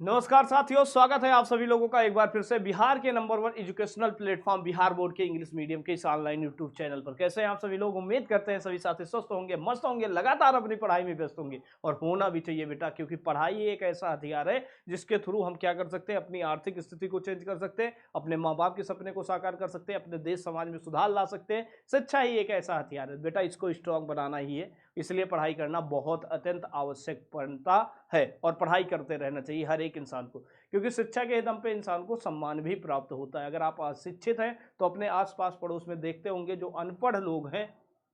नमस्कार साथियों, स्वागत है आप सभी लोगों का एक बार फिर से बिहार के number 1 educational platform Bihar board के इंग्लिश मीडियम के इस ऑनलाइन यूट्यूब चैनल पर। कैसे हैं आप सभी लोग? उम्मीद करते हैं सभी साथी स्वस्थ होंगे, मस्त होंगे, लगातार अपनी पढ़ाई में व्यस्त होंगे और होना भी चाहिए बेटा, क्योंकि पढ़ाई एक ऐसा हथियार है जिसके थ्रू हम क्या कर सकते हैं, अपनी आर्थिक स्थिति को चेंज कर सकते हैं, अपने माँ बाप के सपने को साकार कर सकते हैं, अपने देश समाज में सुधार ला सकते हैं। शिक्षा ही एक ऐसा हथियार है बेटा, इसको स्ट्रांग बनाना ही है, इसलिए पढ़ाई करना बहुत अत्यंत आवश्यक बनता है और पढ़ाई करते रहना चाहिए हर एक इंसान को, क्योंकि शिक्षा के दम पे इंसान को सम्मान भी प्राप्त होता है। अगर आप अशिक्षित हैं तो अपने आसपास पड़ोस में देखते होंगे जो अनपढ़ लोग हैं,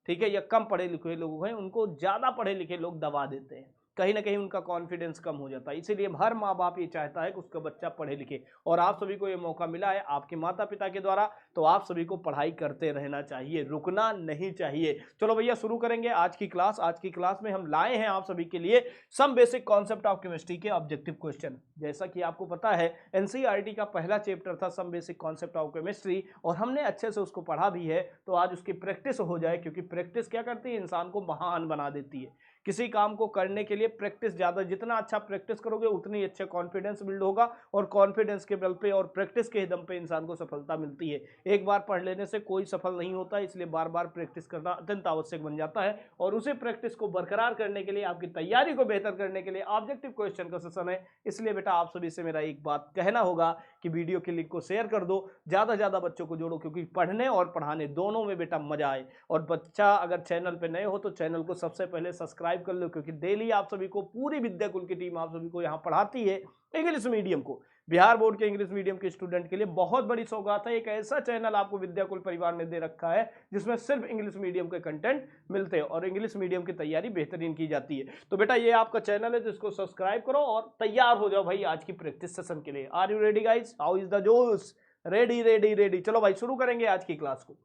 ठीक है, या कम पढ़े लिखे लोग हैं, उनको ज़्यादा पढ़े लिखे लोग दबा देते हैं, कहीं ना कहीं उनका कॉन्फिडेंस कम हो जाता है। इसीलिए हर माँ बाप ये चाहता है कि उसका बच्चा पढ़े लिखे, और आप सभी को ये मौका मिला है आपके माता पिता के द्वारा, तो आप सभी को पढ़ाई करते रहना चाहिए, रुकना नहीं चाहिए। चलो भैया शुरू करेंगे आज की क्लास। आज की क्लास में हम लाए हैं आप सभी के लिए some basic concept of chemistry के ऑब्जेक्टिव क्वेश्चन। जैसा कि आपको पता है एनसीईआरटी का पहला चैप्टर था some basic concept of chemistry, और हमने अच्छे से उसको पढ़ा भी है, तो आज उसकी प्रैक्टिस हो जाए, क्योंकि प्रैक्टिस क्या करती है, इंसान को महान बना देती है। किसी काम को करने के लिए प्रैक्टिस ज़्यादा, जितना अच्छा प्रैक्टिस करोगे उतनी अच्छा कॉन्फिडेंस बिल्ड होगा, और कॉन्फिडेंस के बल पे और प्रैक्टिस के दम पे इंसान को सफलता मिलती है। एक बार पढ़ लेने से कोई सफल नहीं होता, इसलिए बार बार प्रैक्टिस करना अत्यंत आवश्यक बन जाता है। और उसी प्रैक्टिस को बरकरार करने के लिए, आपकी तैयारी को बेहतर करने के लिए ऑब्जेक्टिव क्वेश्चन का सेशन है। इसलिए बेटा आप सभी से मेरा एक बात कहना होगा कि वीडियो के लिंक को शेयर कर दो, ज़्यादा से ज़्यादा बच्चों को जोड़ो, क्योंकि पढ़ने और पढ़ाने दोनों में बेटा मजा आए। और बच्चा अगर चैनल पे नए हो तो चैनल को सबसे पहले सब्सक्राइब कर लो, क्योंकि डेली आप सभी को, पूरी विद्याकुल की टीम आप सभी को यहाँ पढ़ाती है इंग्लिश मीडियम को। बिहार बोर्ड के इंग्लिश मीडियम के स्टूडेंट के लिए बहुत बड़ी सौगात है, एक ऐसा चैनल आपको विद्याकुल परिवार ने दे रखा है जिसमें सिर्फ इंग्लिश मीडियम के कंटेंट मिलते हैं और इंग्लिश मीडियम की तैयारी बेहतरीन की जाती है। तो बेटा ये आपका चैनल है, जिसको सब्सक्राइब करो और तैयार हो जाओ भाई आज की प्रैक्टिस सेशन के लिए। Are you ready guys? How is the जोश? Ready ready ready. चलो भाई शुरू करेंगे आज की क्लास को।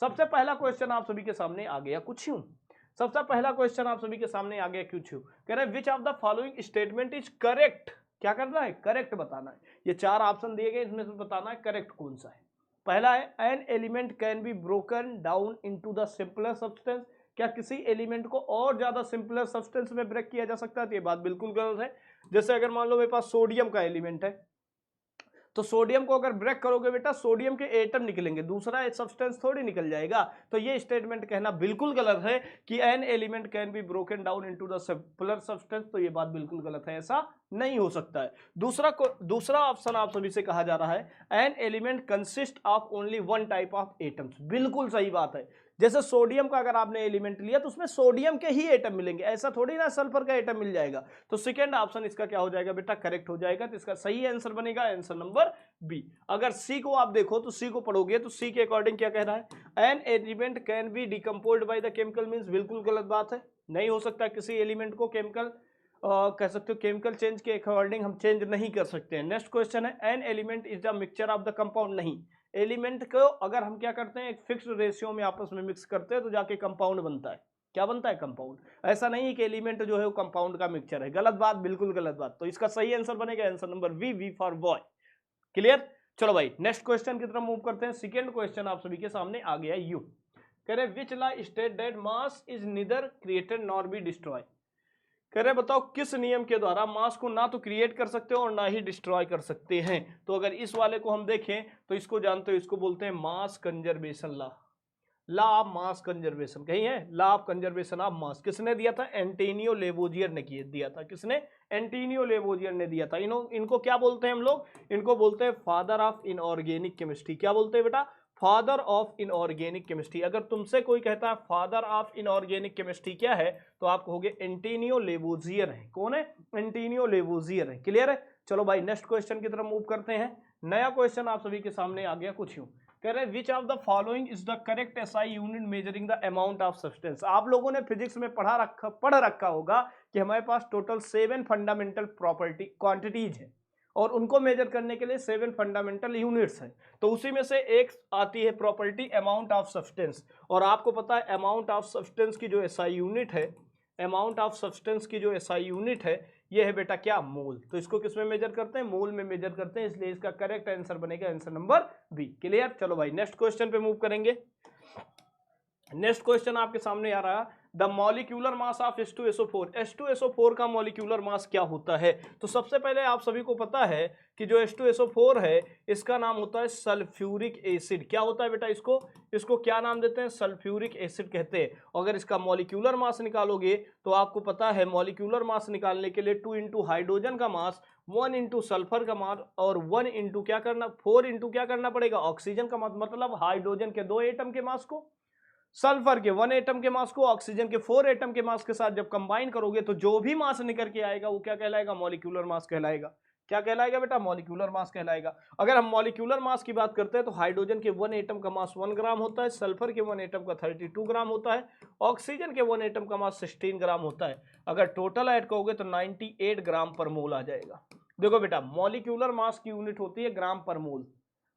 सबसे पहला क्वेश्चन आप सभी के सामने आ गया, कुछ यूं। सबसे पहला क्वेश्चन आप सभी के सामने आ गया, कुछ यूं। कह रहे हैं विच of the following statement is correct. क्या करना है? करेक्ट बताना है। ये चार ऑप्शन दिए गए, इसमें से बताना है करेक्ट कौन सा है। पहला है an element can be broken down into the simpler substance. क्या किसी एलिमेंट को और ज्यादा सिंपलर सब्सटेंस में ब्रेक किया जा सकता है? तो ये बात बिल्कुल गलत है। जैसे अगर मान लो मेरे पास सोडियम का एलिमेंट है, तो सोडियम को अगर ब्रेक करोगे बेटा, सोडियम के एटम निकलेंगे, दूसरा सब्सटेंस थोड़ी निकल जाएगा। तो ये स्टेटमेंट कहना बिल्कुल गलत है कि an element can be broken down into the simpler substance. तो ये बात बिल्कुल गलत है, ऐसा नहीं हो सकता है। दूसरा ऑप्शन आप सभी से कहा जा रहा है an element consist of only one type of atoms. बिल्कुल सही बात है। जैसे सोडियम का अगर आपने एलिमेंट लिया तो उसमें सोडियम के ही एटम मिलेंगे, ऐसा थोड़ी ना सल्फर का एटम मिल जाएगा। तो सेकंड ऑप्शन इसका क्या हो जाएगा बेटा? करेक्ट हो जाएगा। तो इसका सही आंसर बनेगा आंसर नंबर बी। अगर सी को आप देखो तो सी को पढ़ोगे तो सी के अकॉर्डिंग क्या कह रहा है? An element can be decomposed by the chemical means, बिल्कुल गलत बात है। नहीं हो सकता किसी एलिमेंट को केमिकल कह सकते हो, केमिकल चेंज के अकॉर्डिंग हम चेंज नहीं कर सकते हैं। नेक्स्ट क्वेश्चन है an element is the mixture of the compound. नहीं, एलिमेंट को अगर हम क्या करते हैं, एक फिक्स्ड रेशियो में आपस में मिक्स करते हैं तो जाके कंपाउंड बनता है। क्या बनता है? कंपाउंड। ऐसा नहीं है कि एलिमेंट जो है वो कंपाउंड का मिक्सचर है। गलत बात, बिल्कुल गलत बात। तो इसका सही आंसर बनेगा answer number V, V for boy. Clear? चलो भाई नेक्स्ट क्वेश्चन की तरफ मूव करते हैं। सेकंड क्वेश्चन आप सभी के सामने आ गया यू। कह रहे which law state that mass is neither created nor be destroy. कह रहे बताओ किस नियम के द्वारा मास को ना तो क्रिएट कर सकते हो और ना ही डिस्ट्रॉय कर सकते हैं। तो अगर इस वाले को हम देखें तो इसको जानते हो, इसको बोलते हैं mass conservation law. Law of mass conservation कहीं है, law of conservation of mass किसने दिया था? एंटोनियो लेवोजियर ने दिया था। किसने? एंटोनियो लेवोजियर ने दिया था। इनको क्या बोलते हैं हम लोग? इनको बोलते हैं फादर ऑफ इनऑर्गेनिक केमिस्ट्री। क्या बोलते हैं बेटा? Father of inorganic chemistry. अगर तुमसे कोई कहता है फादर ऑफ इनऑर्गेनिक केमिस्ट्री क्या है, तो आप कहोगे एंटोनियो लेवोजियर है। कौन है? एंटोनियो लेवोजियर है। क्लियर है? चलो भाई नेक्स्ट क्वेश्चन की तरफ मूव करते हैं। नया क्वेश्चन आप सभी के सामने आ गया कुछ यूं। कह रहे विच of the following is the correct SI unit measuring the amount of substance. आप लोगों ने फिजिक्स में पढ़ रखा होगा कि हमारे पास टोटल 7 फंडामेंटल प्रॉपर्टी क्वांटिटीज है, और उनको मेजर करने के लिए 7 फंडामेंटल यूनिट्स हैं। तो उसी में से एक आती है प्रॉपर्टी अमाउंट ऑफ सब्सटेंस। और आपको पता है अमाउंट ऑफ सब्सटेंस की जो एसआई यूनिट है, अमाउंट ऑफ सब्सटेंस की जो एसआई यूनिट है, ये है बेटा क्या? मोल। तो इसको किस में मेजर करते हैं? मोल में मेजर करते हैं, इसलिए इसका करेक्ट आंसर बनेगा आंसर नंबर बी। क्लियर? चलो भाई नेक्स्ट क्वेश्चन पे मूव करेंगे। नेक्स्ट क्वेश्चन आपके सामने आ रहा है, the molecular mass of H2SO4। H2SO4 का मॉलिक्यूलर मास क्या होता है? तो सबसे पहले आप सभी को पता है कि जो H2SO4 है इसका नाम होता है सल्फ्यूरिक एसिड। क्या होता है बेटा? इसको क्या नाम देते हैं? सल्फ्यूरिक एसिड कहते हैं। अगर इसका मॉलिक्यूलर मास निकालोगे तो आपको पता है मॉलिक्यूलर मास निकालने के लिए 2 इंटू हाइड्रोजन का मास, 1 इंटू सल्फर का मास और 1 इंटू क्या करना, 4 इंटू क्या करना पड़ेगा? ऑक्सीजन का मास। मतलब हाइड्रोजन के 2 एटम के मास को, सल्फर के 1 एटम के मास को ऑक्सीजन के 4 एटम के मास के साथ जब कंबाइन करोगे तो जो भी मास निकल के आएगा वो क्या कहलाएगा? मॉलिक्यूलर मास कहलाएगा। क्या कहलाएगा बेटा? मॉलिक्यूलर मास कहलाएगा। अगर हम मॉलिक्यूलर मास की बात करते हैं तो हाइड्रोजन के 1 एटम का मास 1 ग्राम होता है, सल्फर के 1 एटम का 32 ग्राम होता है, ऑक्सीजन के 1 एटम का मास 16 ग्राम होता है। अगर टोटल ऐड करोगे तो 98 ग्राम पर मोल आ जाएगा। देखो बेटा, मॉलिक्यूलर मास की यूनिट होती है ग्राम पर मोल,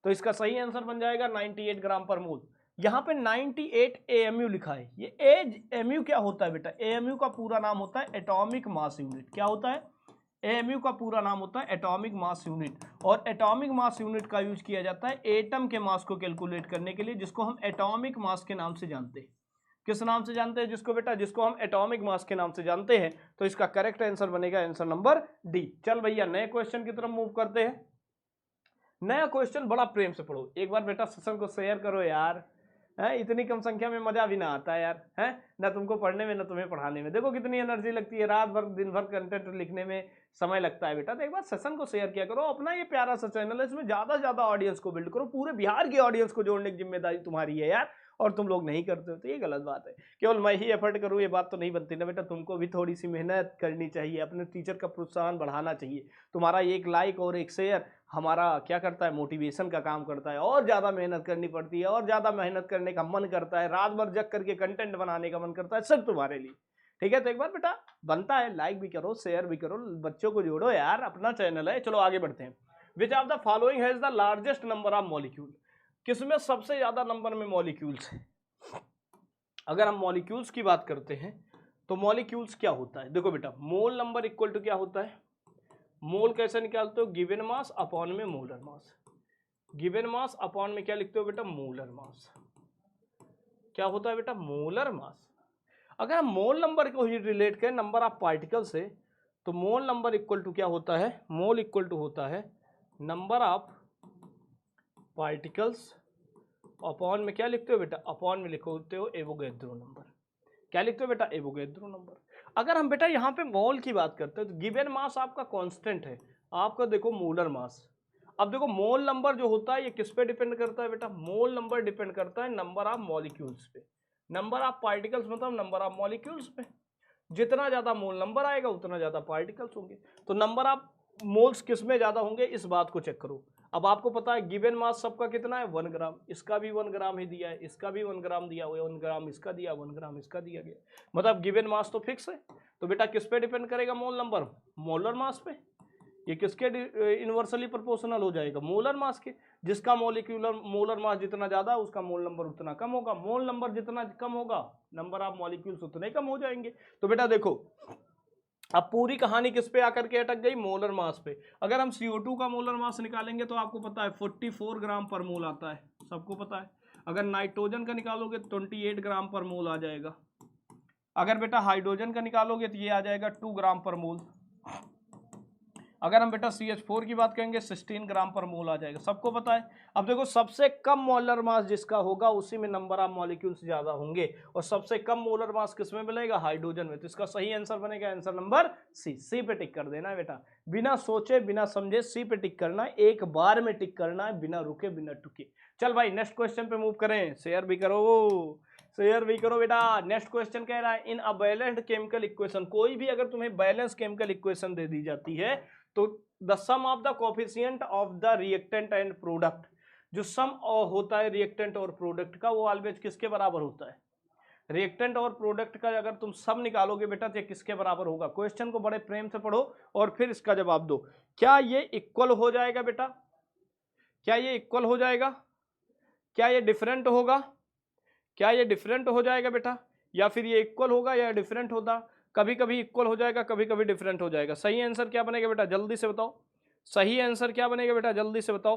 तो इसका सही आंसर बन जाएगा 98 ग्राम पर मोल। यहाँ पे 98 AMU लिखा है। ये AMU क्या होता है बेटा? AMU का पूरा नाम होता है एटॉमिक मास यूनिट। क्या होता है? AMU का पूरा नाम होता है एटॉमिक मास यूनिट। और एटॉमिक मास यूनिट का यूज किया जाता है एटम के मास को कैलकुलेट करने के लिए, जिसको हम एटॉमिक मास के नाम से जानते हैं। किस नाम से जानते हैं जिसको बेटा? जिसको हम एटॉमिक मास के नाम से जानते हैं। तो इसका करेक्ट आंसर बनेगा आंसर नंबर डी। चल भैया नए क्वेश्चन की तरफ मूव करते हैं। नया क्वेश्चन बड़ा प्रेम से पढ़ो। एक बार बेटा सेशन को शेयर करो यार, है इतनी कम संख्या में मजा भी ना आता है यार, है ना तुमको पढ़ने में ना तुम्हें पढ़ाने में। देखो कितनी एनर्जी लगती है, रात भर दिन भर कंटेंट लिखने में समय लगता है बेटा। तो एक बार सेशन को शेयर किया करो। अपना ये प्यारा सा चैनल है, इसमें ज्यादा से ज्यादा ऑडियंस को बिल्ड करो। पूरे बिहार की ऑडियंस को जोड़ने की जिम्मेदारी तुम्हारी है यार, और तुम लोग नहीं करते हो तो ये गलत बात है। केवल मैं ही एफर्ट करूँ ये बात तो नहीं बनती ना बेटा, तुमको भी थोड़ी सी मेहनत करनी चाहिए, अपने टीचर का प्रोत्साहन बढ़ाना चाहिए। तुम्हारा एक लाइक और एक शेयर हमारा क्या करता है? मोटिवेशन का काम करता है। और ज़्यादा मेहनत करनी पड़ती है, और ज़्यादा मेहनत करने का मन करता है, रात भर जग करके कंटेंट बनाने का मन करता है, सब तुम्हारे लिए। ठीक है, तो एक बार बेटा बनता है लाइक भी करो, शेयर भी करो, बच्चों को जोड़ो यार, अपना चैनल है। चलो आगे बढ़ते हैं। विच of the following has the largest number of molecule? किसमें सबसे ज्यादा नंबर में मॉलिक्यूल्स हैं? अगर हम मॉलिक्यूल्स की बात करते हैं तो मॉलिक्यूल्स क्या होता है? देखो बेटा, मोल नंबर इक्वल टू क्या होता है? मोल कैसे निकालते हो? गिवन मास अपॉन में molar mass. Given mass upon में क्या लिखते हो बेटा? Molar mass. क्या होता है बेटा? Molar mass. अगर हम मोल नंबर को ही रिलेट करें नंबर ऑफ पार्टिकल से तो मोल नंबर इक्वल टू क्या होता है? मोल इक्वल टू होता है नंबर ऑफ पार्टिकल्स अपॉन में क्या लिखते हो बेटा? अपॉन में लिखते हो एवोगैड्रो नंबर। क्या लिखते हो बेटा? Avogadro number. अगर हम बेटा यहाँ पे मोल की बात करते हैं तो गिवन मास आपका कांस्टेंट है, आपका देखो मोलर मास। अब देखो मोल नंबर जो होता है ये किस पे डिपेंड करता है बेटा? मोल नंबर डिपेंड करता है नंबर ऑफ मॉलिक्यूल्स पे। नंबर ऑफ पार्टिकल्स मतलब नंबर ऑफ मॉलिक्यूल्स पे। जितना ज्यादा मोल नंबर आएगा उतना ज्यादा पार्टिकल्स होंगे। तो नंबर ऑफ मोल्स किस में ज्यादा होंगे इस बात को चेक करो। अब आपको पता है गिवन मास सबका कितना है? 1 ग्राम। इसका भी 1 ग्राम ही दिया है, इसका भी 1 ग्राम दिया हुआ है, 1 ग्राम इसका दिया, 1 ग्राम इसका दिया गया। मतलब गिवन मास तो फिक्स है। तो बेटा किस पे डिपेंड करेगा मोल नंबर? मोलर मास पे। ये किसके इनवर्सली प्रोपोर्शनल हो जाएगा? मोलर मास के। जिसका मोलर मास जितना ज्यादा उसका मोल नंबर उतना कम होगा। मोल नंबर जितना कम होगा नंबर ऑफ मॉलिक्यूल्स उतने कम हो जाएंगे। तो बेटा देखो अब पूरी कहानी किस पे आकर के अटक गई? मोलर मास पे। अगर हम CO2 का मोलर मास निकालेंगे तो आपको पता है 44 ग्राम पर मोल आता है, सबको पता है। अगर नाइट्रोजन का निकालोगे 28 ग्राम पर मोल आ जाएगा। अगर बेटा हाइड्रोजन का निकालोगे तो ये आ जाएगा 2 ग्राम पर मोल। अगर हम बेटा CH4 की बात करेंगे 16 ग्राम पर मोल आ जाएगा, सबको पता है। अब देखो सबसे कम मोलर मास जिसका होगा उसी में नंबर ऑफ मॉलिक्यूल्स ज्यादा होंगे, और सबसे कम मोलर मास किसमें मिलेगा? हाइड्रोजन में। तो इसका सही आंसर बनेगा आंसर नंबर सी पे टिक कर देना है बेटा, बिना सोचे बिना समझे सी पे टिक करना है, एक बार में टिक करना है, बिना रुके बिना टुके। चल भाई नेक्स्ट क्वेश्चन पे मूव करें। शेयर भी करो, शेयर भी करो बेटा। नेक्स्ट क्वेश्चन कह रहा है in a balanced chemical equation, कोई भी अगर तुम्हें बैलेंस केमिकल इक्वेशन दे दी जाती है तो the sum of the coefficient of the reactant and product, जो सम होता है रिएक्टेंट और प्रोडक्ट का वो ऑलवेज किसके बराबर होता है? रिएक्टेंट और प्रोडक्ट का अगर तुम सम निकालोगे बेटा तो किसके बराबर होगा? क्वेश्चन को बड़े प्रेम से पढ़ो और फिर इसका जवाब दो। क्या ये इक्वल हो जाएगा बेटा? क्या ये इक्वल हो जाएगा? क्या ये डिफरेंट होगा? क्या ये डिफरेंट हो जाएगा बेटा, या फिर ये इक्वल होगा या डिफरेंट होगा? कभी कभी इक्वल हो जाएगा, कभी कभी डिफरेंट हो जाएगा। सही आंसर क्या बनेगा बेटा? जल्दी से बताओ। सही आंसर क्या बनेगा बेटा? जल्दी से बताओ।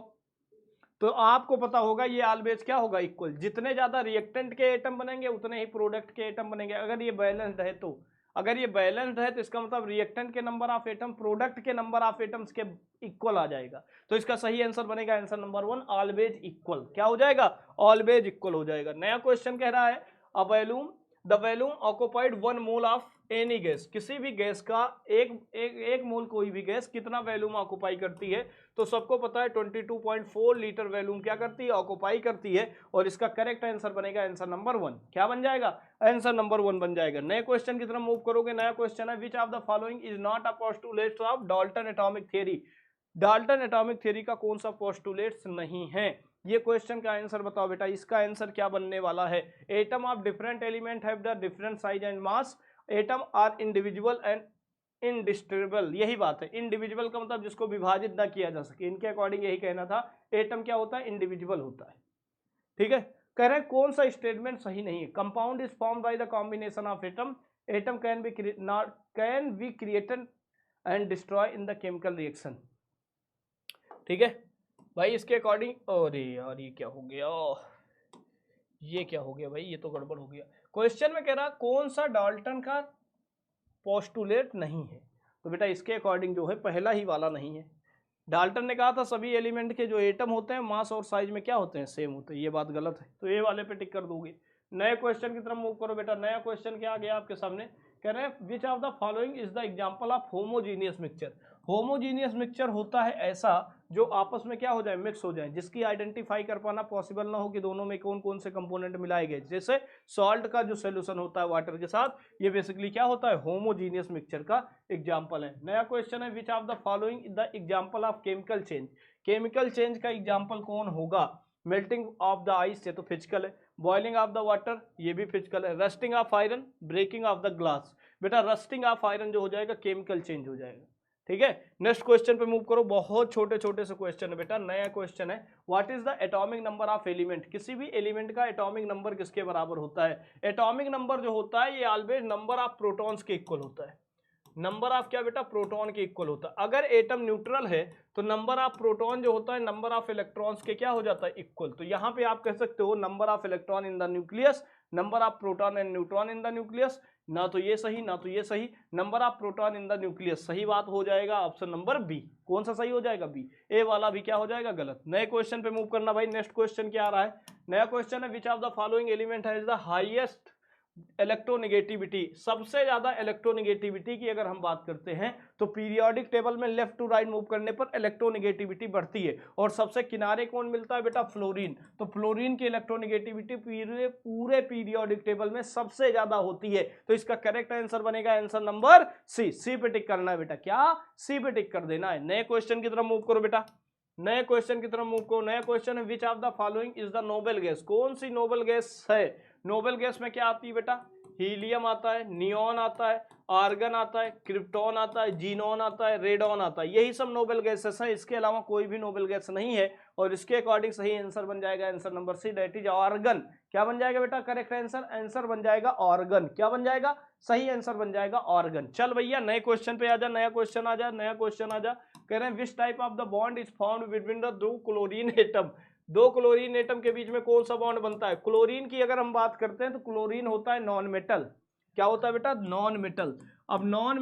तो आपको पता होगा ये ऑलवेज क्या होगा, इक्वल। जितने ज्यादा रिएक्टेंट के एटम बनेंगे उतने ही प्रोडक्ट के एटम बनेंगे। अगर ये बैलेंस्ड है तो, अगर ये बैलेंस्ड है तो इसका मतलब रिएक्टेंट के नंबर ऑफ एटम प्रोडक्ट के नंबर ऑफ एटम्स के इक्वल आ जाएगा। तो इसका सही आंसर बनेगा आंसर नंबर 1, ऑलवेज इक्वल। क्या हो जाएगा, ऑलवेज इक्वल हो जाएगा। नया क्वेश्चन कह रहा है a volume the volume occupied 1 mole of any gas, किसी भी गैस का एक मोल कोई भी गैस कितना वैल्यूम ऑक्युपाई करती है। तो सबको पता है 22.4 लीटर वैल्यूम क्या करती है, ऑक्युपाई करती है। और इसका करेक्ट आंसर बनेगा आंसर नंबर 1। क्या बन जाएगा, आंसर नंबर 1 बन जाएगा। नए क्वेश्चन की तरफ मूव करोगे। नया क्वेश्चन है which of the following is not a postulate of Dalton atomic theory. Dalton atomic theory का कौन सा पोस्टुलेट्स नहीं है, ये क्वेश्चन का आंसर बताओ बेटा। इसका आंसर क्या बनने वाला है, atom of different element have the different size and mass, atom are individual and indistributable. यही बात है, इंडिविजुअल का मतलब जिसको विभाजित ना किया जा सके। इनके अकॉर्डिंग यही कहना था, एटम क्या होता है, इंडिविजुअल होता है। ठीक है, कह रहे हैं कौन सा स्टेटमेंट सही नहीं है। Compound is form by the combination of atom, atom can be created and destroy in the chemical reaction. ठीक है भाई, इसके अकॉर्डिंग, अरे यार ये क्या हो गया, ये क्या हो गया भाई, ये तो गड़बड़ हो गया। क्वेश्चन में कह रहा कौन सा डाल्टन का पोस्टुलेट नहीं है, तो बेटा इसके अकॉर्डिंग जो है पहला ही वाला नहीं है। डाल्टन ने कहा था सभी एलिमेंट के जो एटम होते हैं मास और साइज में क्या होते हैं, सेम होते हैं। ये बात गलत है, तो ये वाले पे टिक कर दोगे। नए क्वेश्चन की तरफ मूव करो बेटा। नया क्वेश्चन क्या आ गया आपके सामने, कह रहे हैं विच of the following is the example of homogeneous mixture. Homogeneous mixture होता है ऐसा जो आपस में क्या हो जाए, मिक्स हो जाए, जिसकी आइडेंटिफाई कर पाना पॉसिबल ना हो कि दोनों में कौन कौन से कंपोनेंट मिलाए गए। जैसे सॉल्ट का जो सोल्यूशन होता है वाटर के साथ, ये बेसिकली क्या होता है, होमोजीनियस मिक्सचर का एग्जांपल है। नया क्वेश्चन है which of the following the example of chemical change. Chemical change का एग्जांपल कौन होगा, मेल्टिंग ऑफ द आइस, ये तो फिजिकल है। बॉइलिंग ऑफ द वाटर, ये भी फिजिकल है। Rusting of iron, breaking of the glass. बेटा रस्टिंग ऑफ आयरन जो हो जाएगा केमिकल चेंज हो जाएगा। ठीक है, नेक्स्ट क्वेश्चन पे मूव करो। बहुत छोटे छोटे से क्वेश्चन है बेटा। नया क्वेश्चन है what is the atomic number of element. किसी भी एलिमेंट का एटॉमिक नंबर किसके बराबर होता है। एटॉमिक नंबर जो होता है ये ऑलवेज नंबर ऑफ प्रोटॉन्स के इक्वल होता है। नंबर ऑफ क्या बेटा, प्रोटॉन के इक्वल होता है। अगर एटम न्यूट्रल है तो नंबर ऑफ प्रोटॉन जो होता है नंबर ऑफ इलेक्ट्रॉन्स के क्या हो जाता है, इक्वल। तो यहाँ पे आप कह सकते हो number of electron in the nucleus, number of proton and neutron in the nucleus. ना तो ये सही ना तो ये सही, number of proton in the nucleus सही बात हो जाएगा ऑप्शन नंबर बी। कौन सा सही हो जाएगा, बी। ए वाला भी क्या हो जाएगा, गलत। नए क्वेश्चन पे मूव करना भाई। नेक्स्ट क्वेश्चन क्या आ रहा है, नया क्वेश्चन है which of the following element has the highest electronegativity. सबसे ज्यादा इलेक्ट्रोनेगेटिविटी की अगर हम बात करते हैं तो पीरियोडिक टेबल में लेफ्ट टू राइट मूव करने पर इलेक्ट्रोनेगेटिविटी बढ़ती है। और सबसे किनारे कौन मिलता है बेटा, फ्लोरीन। तो फ्लोरीन की इलेक्ट्रोनेगेटिविटी पूरे पीरियोडिक टेबल में सबसे ज्यादा होती है। तो इसका करेक्ट आंसर बनेगा आंसर नंबर सी। सी पे टिक करना है बेटा, क्या, सी पे टिक कर देना है। नए क्वेश्चन की तरफ मूव करो बेटा। नए क्वेश्चन की तरफ मूव करो। नया क्वेश्चन है which of the following is the noble gas. कौन सी नोबेल गैस है। नोबेल गैस में क्या आती है बेटा, हीलियम आता है, नियॉन आता है, आर्गन आता है, क्रिप्टॉन आता है, जीनॉन आता है, रेडॉन आता है। यही सब नोबेल गैसेस हैं, इसके अलावा कोई भी नोबेल गैस नहीं है। और इसके अकॉर्डिंग सही आंसर बन जाएगा answer number C, that is argon. क्या बन जाएगा बेटा, करेक्ट आंसर, आंसर बन जाएगा आर्गन। क्या बन जाएगा, सही आंसर बन जाएगा आर्गन। चल भैया नए क्वेश्चन पे आ जा। नया क्वेश्चन आ जा, नया क्वेश्चन आ जा। कह रहे हैं which type of the bond is found between the दो क्लोरीन एटम। दो क्लोरीन एटम के बीच में कौन सा बॉन्ड बनता है। क्लोरीन की अगर हम बात करते हैं तो क्लोरीन होता है नॉन मेटल। क्या होता है बेटा, नॉन मेटल। अब नॉन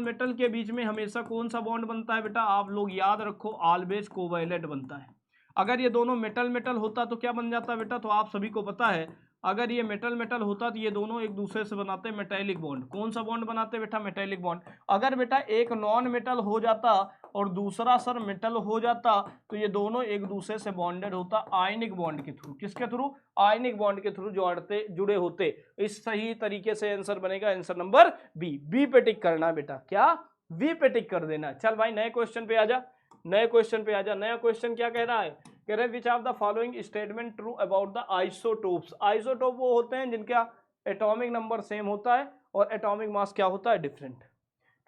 मेटल के बीच में हमेशा कौन सा बॉन्ड बनता है बेटा, आप लोग याद रखो, ऑलवेज कोवैलेंट बनता है। अगर ये दोनों मेटल होता तो क्या बन जाता बेटा, तो आप सभी को पता है अगर ये मेटल होता तो ये दोनों एक दूसरे से बनाते हैं मेटेलिक बॉन्ड। कौन सा बॉन्ड बनाते बेटा, मेटेलिक बॉन्ड। अगर बेटा एक नॉन मेटल हो जाता और दूसरा सर मेटल हो जाता तो ये दोनों एक दूसरे से बॉन्डेड होता आयनिक बॉन्ड के थ्रू। किसके थ्रू, आयनिक बॉन्ड के थ्रू जुड़े होते। इस सही तरीके से आंसर बनेगा आंसर नंबर बी। बी पे टिक करना बेटा, क्या, बी पे टिक कर देना। चल भाई नए क्वेश्चन पे आ जा। नए क्वेश्चन पे आ जा। नया क्वेश्चन क्या कह रहा है, कह रहे हैं विच of the following statement true about the isotopes. Isotope वो होते हैं जिनका एटॉमिक नंबर सेम होता है और एटॉमिक मास क्या होता है, डिफरेंट।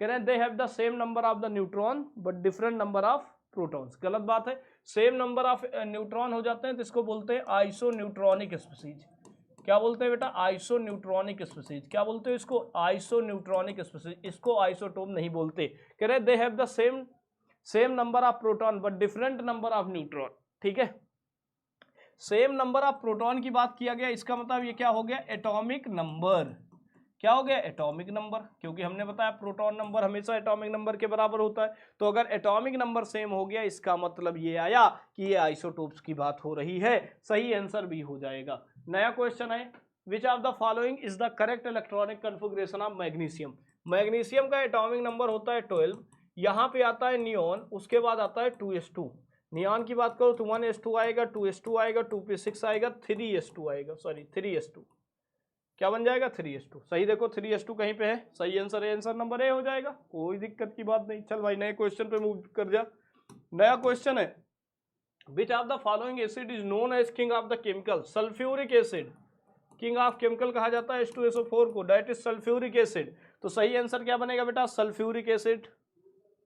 कह रहे हैं they have the same number of the neutron but different number of protons. गलत बात है, सेम नंबर ऑफ न्यूट्रॉन हो जाते हैं तो इसको बोलते हैं आइसो न्यूट्रॉनिक स्पीसीज। क्या बोलते हैं बेटा, आइसो न्यूट्रॉनिक स्पीसीज। क्या बोलते हैं इसको, आइसो न्यूट्रॉनिक स्पीसीज। इसको आइसोटोप नहीं बोलते। कह रहे हैं they have the same number of proton but different number of neutron. ठीक है, सेम नंबर ऑफ प्रोटॉन की बात किया गया, इसका मतलब ये क्या हो गया, एटॉमिक नंबर। क्या हो गया, एटॉमिक नंबर, क्योंकि हमने बताया प्रोटॉन नंबर हमेशा एटॉमिक नंबर के बराबर होता है। तो अगर एटॉमिक नंबर सेम हो गया, इसका मतलब ये आया कि ये आइसोटोप्स की बात हो रही है। सही आंसर भी हो जाएगा। नया क्वेश्चन है, which of the following is the correct electronic configuration of magnesium. Magnesium का एटॉमिक नंबर होता है 12, यहाँ पे आता है नियोन, उसके बाद आता है 2s2। नियोन की बात करो तो 1s2 आएगा, 2s2 आएगा, 2p6 आएगा, 3s2 आएगा, सॉरी 3s2 क्या बन जाएगा, 3s2। सही देखो 3s2 कहीं पे है, सही आंसर है, आंसर नंबर ए हो जाएगा, कोई दिक्कत की बात नहीं। चल भाई नए क्वेश्चन पे मूव कर जा। नया क्वेश्चन है, which of the following acid is known as king of the chemical. Sulphuric acid king of chemical कहा जाता है H2SO4 को, दैट इज सल्फ्यूरिक एसिड। तो सही आंसर क्या बनेगा बेटा, सल्फ्यूरिक एसिड।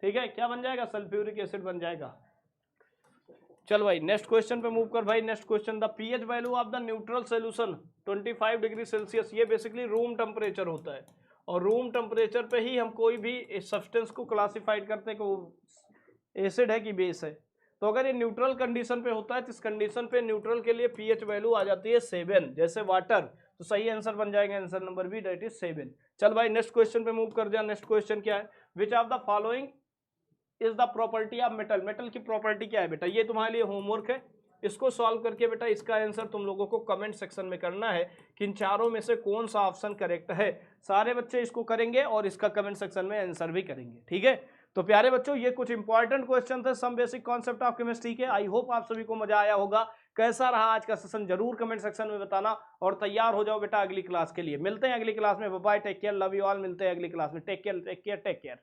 ठीक है, क्या बन जाएगा, सल्फ्यूरिक एसिड बन जाएगा। चल भाई नेक्स्ट क्वेश्चन पे मूव कर भाई। Next question, the pH value of the neutral solution 25 degree Celsius. ये बेसिकली रूम टेम्परेचर होता है, और रूम टेम्परेचर पे ही हम कोई भी सब्सटेंस को क्लासिफाइड करते हैं कि वो एसिड है कि बेस है। तो अगर ये न्यूट्रल कंडीशन पे होता है तो इस कंडीशन पे न्यूट्रल के लिए पीएच वैल्यू आ जाती है 7, जैसे वाटर। तो सही आंसर बन जाएगा answer number B, that is 7। चल भाई नेक्स्ट क्वेश्चन पे मूव कर जा। नेक्स्ट क्वेश्चन क्या है, which of the following is the property of metal. Metal की प्रॉपर्टी क्या है बेटा, ये तुम्हारे लिए होमवर्क है। इसको सॉल्व करके बेटा इसका आंसर तुम लोगों को कमेंट सेक्शन में करना है कि इन चारों में से कौन सा ऑप्शन करेक्ट है। सारे बच्चे इसको करेंगे और इसका कमेंट सेक्शन में आंसर भी करेंगे, ठीक है। तो प्यारे बच्चों ये कुछ इंपॉर्टेंट क्वेश्चन थे, some basic concept of chemistry के। आई होप आप सभी को मजा आया होगा। कैसा रहा आज का सेशन जरूर कमेंट सेक्शन में बताना, और तैयार हो जाओ बेटा अगली क्लास के लिए। मिलते हैं अगली क्लास में, bye bye, take care, love you all. मिलते हैं अगली क्लास में, take care take care take care.